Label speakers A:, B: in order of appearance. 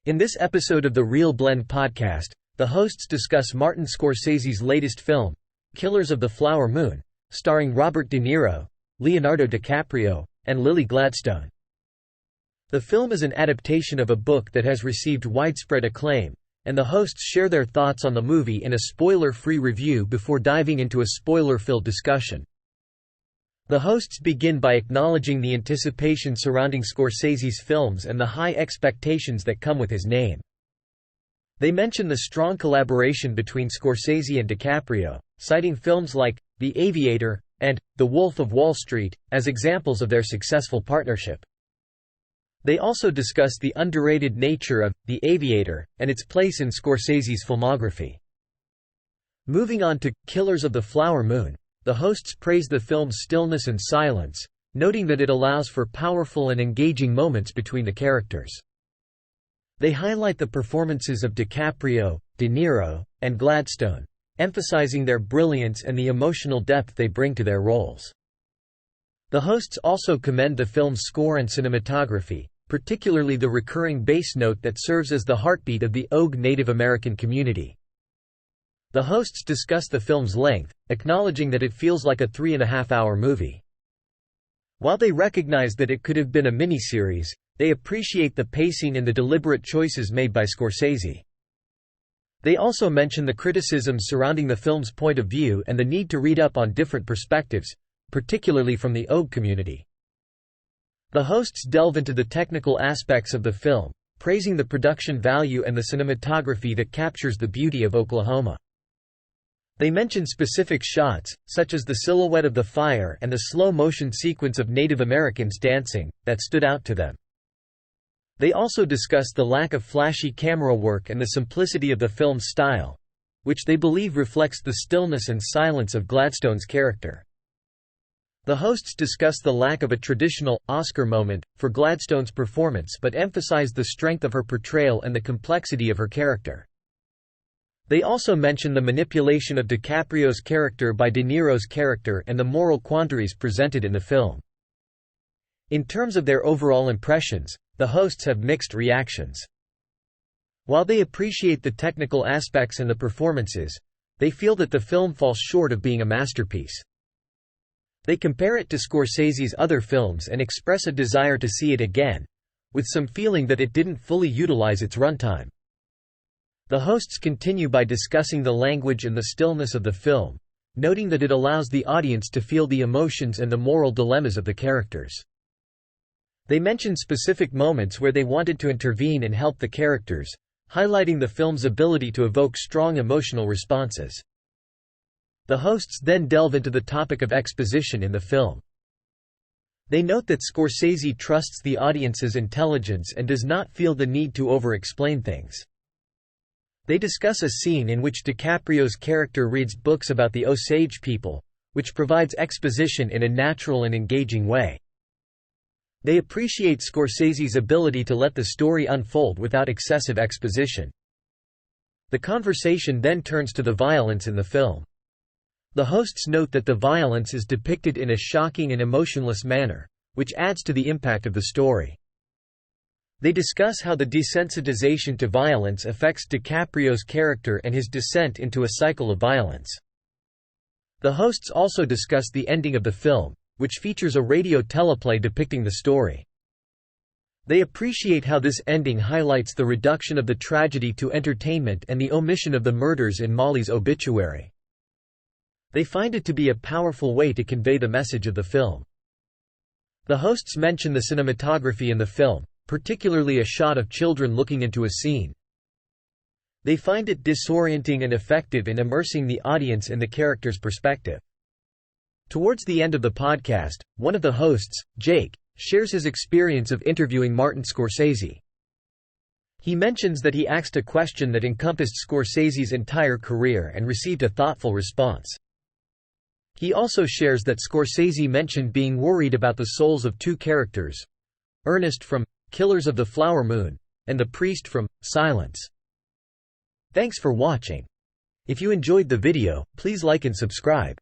A: In this episode of the ReelBlend podcast, the hosts discuss Martin Scorsese's latest film, Killers of the Flower Moon, starring Robert De Niro, Leonardo DiCaprio, and Lily Gladstone. The film is an adaptation of a book that has received widespread acclaim, and the hosts share their thoughts on the movie in a spoiler-free review before diving into a spoiler-filled discussion. The hosts begin by acknowledging the anticipation surrounding Scorsese's films and the high expectations that come with his name. They mention the strong collaboration between Scorsese and DiCaprio, citing films like The Aviator and The Wolf of Wall Street as examples of their successful partnership. They also discuss the underrated nature of The Aviator and its place in Scorsese's filmography. Moving on to Killers of the Flower Moon, the hosts praise the film's stillness and silence, noting that it allows for powerful and engaging moments between the characters. They highlight the performances of DiCaprio, De Niro, and Gladstone, emphasizing their brilliance and the emotional depth they bring to their roles. The hosts also commend the film's score and cinematography, particularly the recurring bass note that serves as the heartbeat of the Ogue Native American community. The hosts discuss the film's length, acknowledging that it feels like a 3.5-hour movie. While they recognize that it could have been a miniseries, they appreciate the pacing and the deliberate choices made by Scorsese. They also mention the criticisms surrounding the film's point of view and the need to read up on different perspectives, particularly from the Ogue community. The hosts delve into the technical aspects of the film, praising the production value and the cinematography that captures the beauty of Oklahoma. They mention specific shots, such as the silhouette of the fire and the slow-motion sequence of Native Americans dancing, that stood out to them. They also discuss the lack of flashy camera work and the simplicity of the film's style, which they believe reflects the stillness and silence of Gladstone's character. The hosts discuss the lack of a traditional Oscar moment for Gladstone's performance but emphasize the strength of her portrayal and the complexity of her character. They also mention the manipulation of DiCaprio's character by De Niro's character and the moral quandaries presented in the film. In terms of their overall impressions, the hosts have mixed reactions. While they appreciate the technical aspects and the performances, they feel that the film falls short of being a masterpiece. They compare it to Scorsese's other films and express a desire to see it again, with some feeling that it didn't fully utilize its runtime. The hosts continue by discussing the language and the stillness of the film, noting that it allows the audience to feel the emotions and the moral dilemmas of the characters. They mention specific moments where they wanted to intervene and help the characters, highlighting the film's ability to evoke strong emotional responses. The hosts then delve into the topic of exposition in the film. They note that Scorsese trusts the audience's intelligence and does not feel the need to over-explain things. They discuss a scene in which DiCaprio's character reads books about the Osage people, which provides exposition in a natural and engaging way. They appreciate Scorsese's ability to let the story unfold without excessive exposition. The conversation then turns to the violence in the film. The hosts note that the violence is depicted in a shocking and emotionless manner, which adds to the impact of the story. They discuss how the desensitization to violence affects DiCaprio's character and his descent into a cycle of violence. The hosts also discuss the ending of the film, which features a radio teleplay depicting the story. They appreciate how this ending highlights the reduction of the tragedy to entertainment and the omission of the murders in Molly's obituary. They find it to be a powerful way to convey the message of the film. The hosts mention the cinematography in the film, particularly a shot of children looking into a scene. They find it disorienting and effective in immersing the audience in the character's perspective. Towards the end of the podcast, one of the hosts, Jake, shares his experience of interviewing Martin Scorsese. He mentions that he asked a question that encompassed Scorsese's entire career and received a thoughtful response. He also shares that Scorsese mentioned being worried about the souls of two characters, Ernest from Killers of the Flower Moon, and the priest from Silence. Thanks for watching. If you enjoyed the video, please like and subscribe.